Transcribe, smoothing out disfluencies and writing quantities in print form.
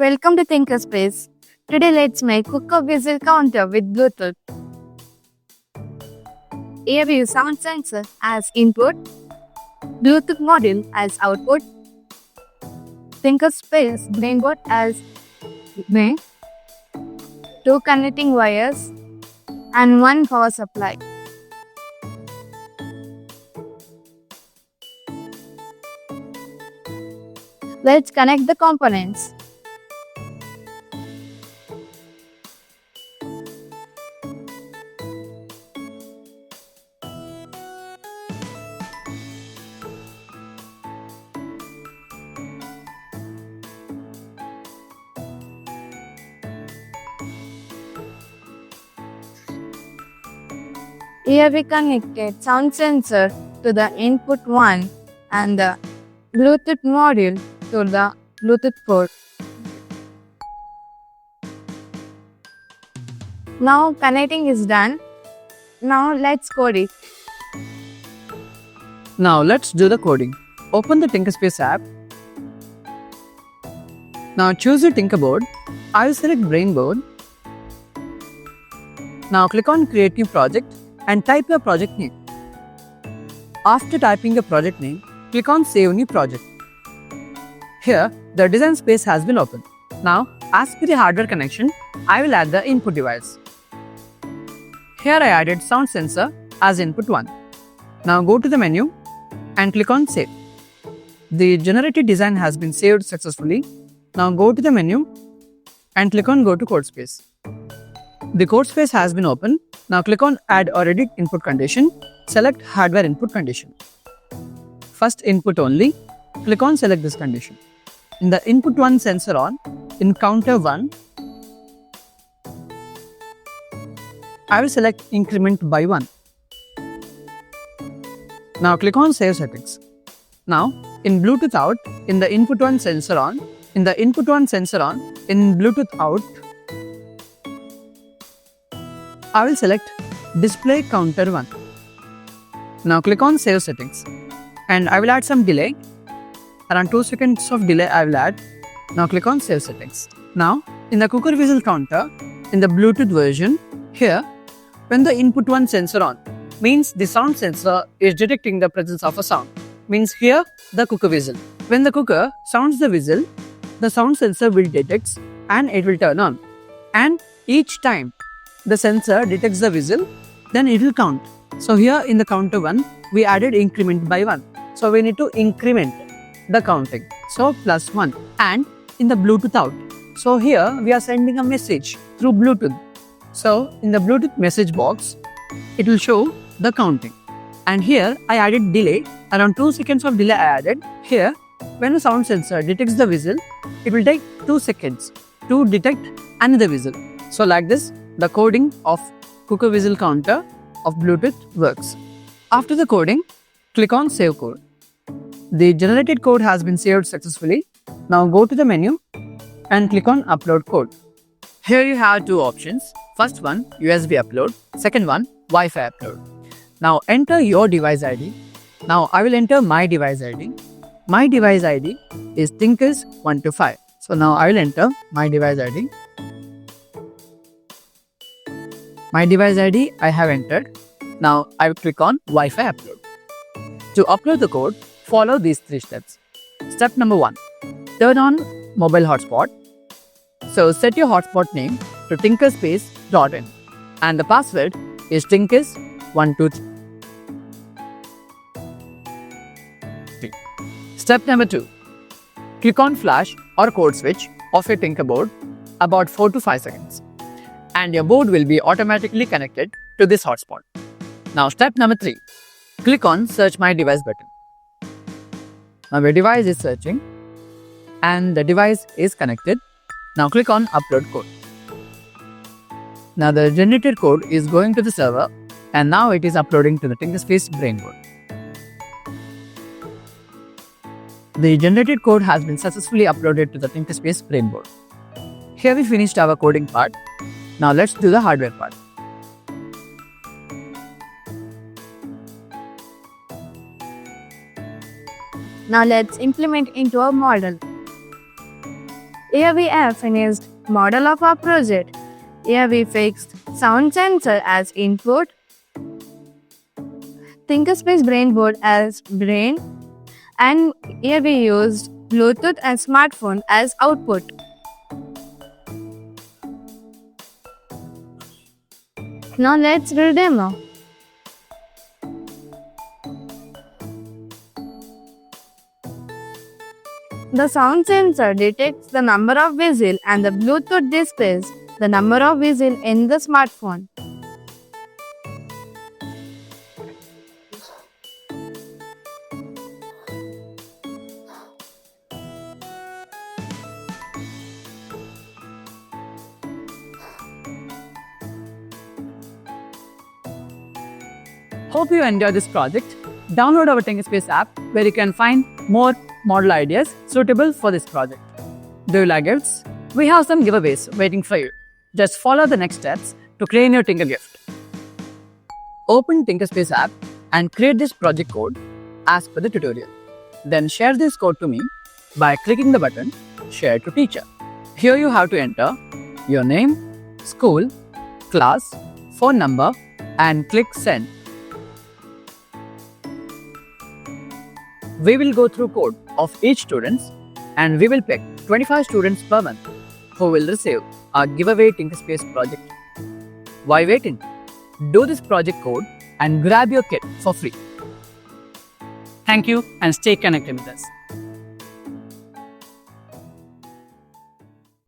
Welcome to TinkerSpace. Today let's make cooker whistle counter with Bluetooth. Here we use sound sensor as input, Bluetooth module as output, TinkerSpace Brain Board as main, two connecting wires, and one power supply. Let's connect the components. Here we connected sound sensor to the input 1 and the Bluetooth module to the Bluetooth port. Now connecting is done. Now let's code it. Now let's do the coding. Open the TinkerSpace app. Now choose your Tinker board. I will select Brain Board. Now click on Create New Project and type your project name. After typing your project name, click on Save New Project. Here, the design space has been opened. Now, as per the hardware connection, I will add the input device. Here I added sound sensor as input 1. Now go to the menu and click on Save. The generated design has been saved successfully. Now go to the menu and click on Go to Code Space. The code space has been opened. Now click on Add or Edit Input Condition. Select Hardware Input Condition. First input only. Click on Select this condition. In the input 1 sensor on, in counter 1, I will select Increment by 1. Now click on Save Settings. Now in Bluetooth out, in the input 1 sensor on, in the input 1 sensor on, in Bluetooth out, I will select Display Counter 1. Now click on Save Settings. And I will add some delay. Around 2 seconds of delay I will add. Now click on Save Settings. Now in the cooker whistle counter, in the Bluetooth version, here when the input 1 sensor on, means the sound sensor is detecting the presence of a sound. Means here the cooker whistle. When the cooker sounds the whistle, the sound sensor will detect and it will turn on. And each time the sensor detects the whistle, then it will count. So here in the counter 1, we added increment by 1. So we need to increment the counting. So plus 1. And in the Bluetooth out. So here we are sending a message through Bluetooth. So in the Bluetooth message box, it will show the counting. And here I added delay. Around 2 seconds of delay I added. Here when the sound sensor detects the whistle, it will take 2 seconds to detect another whistle. So like this, the coding of cooker whistle counter of Bluetooth works. After the coding, click on Save Code. The generated code has been saved successfully. Now go to the menu and click on Upload Code. Here you have two options. First one, USB upload. Second one, Wi-Fi upload. Now enter your device ID. Now I will enter my device ID. My device ID is Tinkers125. So now I will enter my device ID. My device ID I have entered. Now I will click on Wi-Fi upload. To upload the code, follow these 3 steps. Step number 1. Turn on mobile hotspot. So set your hotspot name to tinkerspace.in and the password is Tinkers123. Step number 2. Click on flash or code switch of your Tinker board about 4 to 5 seconds. And your board will be automatically connected to this hotspot. Now step number 3. Click on Search My Device button. Now your device is searching and the device is connected. Now click on Upload Code. Now the generated code is going to the server and now it is uploading to the TinkerSpace Brain Board. The generated code has been successfully uploaded to the TinkerSpace Brain Board. Here we finished our coding part. Now let's do the hardware part. Now let's implement into a model. Here we have finished model of our project. Here we fixed sound sensor as input, TinkerSpace Brain Board as brain, and here we used Bluetooth and smartphone as output. Now let's do a demo. The sound sensor detects the number of whistles and the Bluetooth displays the number of whistles in the smartphone. Hope you enjoyed this project. Download our TinkerSpace app where you can find more model ideas suitable for this project. Do you like gifts? We have some giveaways waiting for you. Just follow the next steps to claim your Tinker gift. Open TinkerSpace app and create this project code as per the tutorial. Then share this code to me by clicking the button Share to Teacher. Here you have to enter your name, school, class, phone number and click Send. We will go through code of each student and we will pick 25 students per month who will receive our giveaway TinkerSpace project. Why waiting? Do this project code and grab your kit for free. Thank you and stay connected with us.